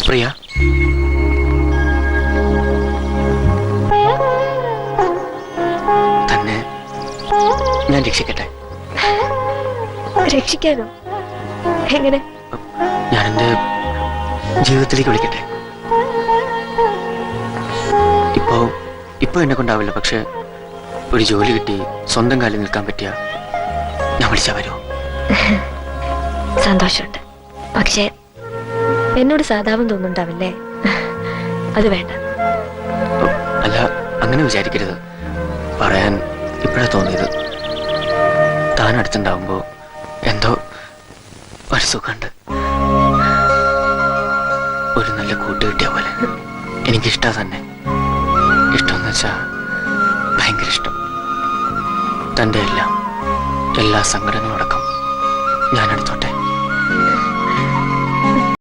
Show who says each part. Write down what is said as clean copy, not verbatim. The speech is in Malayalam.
Speaker 1: പ്രിയ, തന്നെ ഞാൻ രക്ഷിക്കട്ടെ?
Speaker 2: രക്ഷിക്കാനോ? എങ്ങനെ?
Speaker 1: ഞാൻ എൻ്റെ ജീവിതത്തിലേക്ക് വിളിക്കട്ടെ? ഇപ്പോ എന്നെ കൊണ്ടാവില്ല, പക്ഷെ ഒരു ജോലി കിട്ടി സ്വന്തം കാലിൽ നിൽക്കാൻ പറ്റിയ ഞാൻ വിളിച്ചാ വരുമോ?
Speaker 2: സന്തോഷമുണ്ട്, പക്ഷേ എന്നോട് സഹതാപം തോന്നുന്നുണ്ടാവില്ലേ? അത് വേണ്ട.
Speaker 1: അല്ല, അങ്ങനെ വിചാരിക്കരുത്. പറയാൻ ഇപ്പോഴാ തോന്നിയത്. താൻ അടുത്തുണ്ടാവുമ്പോ എന്തോ ഒരു സുഖമുണ്ട്. ഒരു നല്ല കൂട്ട് കിട്ടിയ പോലെ. എനിക്കിഷ്ടാ തന്നെ. ഇഷ്ടമെന്ന് വെച്ചാ ഭയങ്കര ഇഷ്ടം. തൻ്റെ എല്ലാ സങ്കടങ്ങളടക്കം ഞാൻ അടുത്തോളാം.